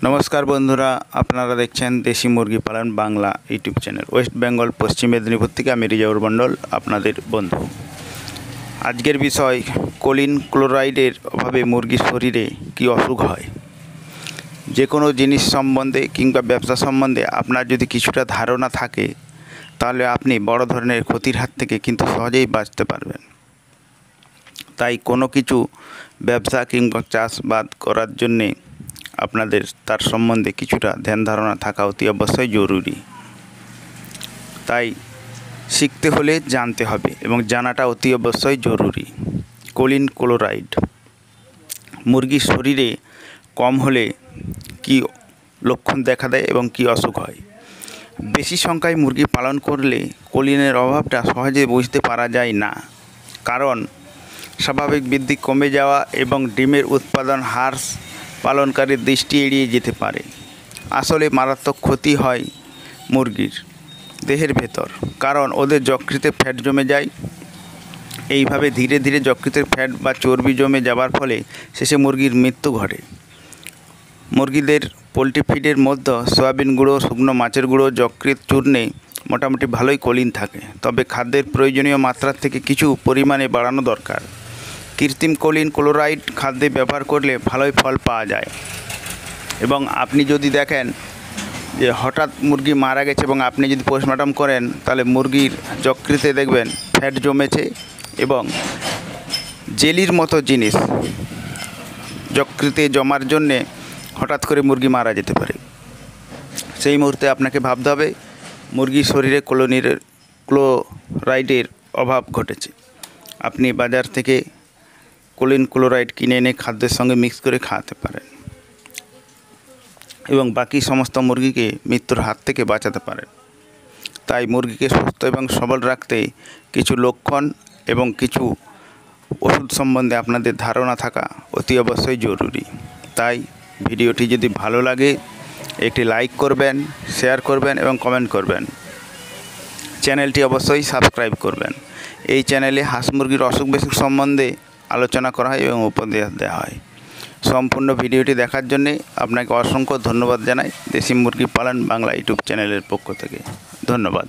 नमस्कार बंधुरा आपनारा देखছেন देशी मुरगी पालन Bangla YouTube channel West Bengal Paschim Medinipur থেকে আমি রিজাউর মণ্ডল আপনাদের বন্ধু। আজকের বিষয় কোলিন ক্লোরাইডের অভাবে মুরগির শরীরে কি অসুখ হয়। যে কোনো জিনিস সম্বন্ধে কিংবা ব্যবসা সম্বন্ধে আপনার যদি কিছুটা ধারণা থাকে তাহলে আপনি বড় ধরনের ক্ষতির হাত থেকে কিন্তু সহজেই বাঁচতে পারবেন। তাই কোনো কিছু ব্যবসা কিংবা চাষবাদ করার জন্যে আপনাদের তার সম্বন্ধে কিছুটা ধ্যান ধারণা থাকা অতি অবশ্যই জরুরি। তাই শিখতে হলে জানতে হবে এবং জানাটা অতি অবশ্যই জরুরি। কোলিন ক্লোরাইড মুরগির শরীরে কম হলে কি লক্ষণ দেখা দেয় এবং কি অসুখ হয়। বেশি সংখ্যায় মুরগি পালন করলে কোলিনের অভাবটা সহজে বুঝতে পারা যায় না, কারণ স্বাভাবিক বৃদ্ধি কমে যাওয়া এবং ডিমের উৎপাদন হ্রাস পালনকারীর দৃষ্টি এড়িয়ে যেতে পারে। আসলে মারাত্মক ক্ষতি হয় মুরগির দেহের ভেতর, কারণ ওদের যকৃতে ফ্যাট জমে যায়। এইভাবে ধীরে ধীরে যকৃতের ফ্যাট বা চর্বি জমে যাওয়ার ফলে শেষে মুরগির মৃত্যু ঘটে। মুরগিদের পোলট্রি ফিডের মধ্যে সয়াবিন গুঁড়ো, শুকনো মাছের গুঁড়ো, যকৃৎ চূর্ণে মোটামুটি ভালোই কোলিন থাকে, তবে খাদ্যের প্রয়োজনীয় মাত্রার থেকে কিছু পরিমাণে বাড়ানো দরকার। কৃত্রিম কোলিন ক্লোরাইড খাদ্যে ব্যবহার করলে ভালোই ফল পাওয়া যায়। এবং আপনি যদি দেখেন যে হঠাৎ মুরগি মারা গেছে এবং আপনি যদি পোস্টমর্টম করেন তাহলে মুরগির যকৃতে দেখবেন ফ্যাট জমেছে এবং জেলির মতো জিনিস যকৃতে জমার জন্যে হঠাৎ করে মুরগি মারা যেতে পারে। সেই মুহূর্তে আপনাকে ভাবতে হবে মুরগির শরীরে ক্লোরাইডের অভাব ঘটেছে। আপনি বাজার থেকে কোলিন ক্লোরাইড কিনে এনে খাদ্যের সঙ্গে মিক্স করে খাওয়াতে পারেন এবং বাকি সমস্ত মুরগিকে মৃত্যুর হাত থেকে বাঁচাতে পারেন। তাই মুরগিকে সুস্থ এবং সবল রাখতে কিছু লক্ষণ এবং কিছু ওষুধ সম্বন্ধে আপনাদের ধারণা থাকা অতি অবশ্যই জরুরি। তাই ভিডিওটি যদি ভালো লাগে একটি লাইক করবেন, শেয়ার করবেন এবং কমেন্ট করবেন। চ্যানেলটি অবশ্যই সাবস্ক্রাইব করবেন। এই চ্যানেলে হাঁস মুরগির অসুখ বিসুখ সম্বন্ধে আলোচনা করা হয় এবং উপদেশ দেওয়া হয়। সম্পূর্ণ ভিডিওটি দেখার জন্যে আপনাকে অসংখ্য ধন্যবাদ জানাই দেশি মুরগি পালন বাংলা ইউটিউব চ্যানেলের পক্ষ থেকে। ধন্যবাদ।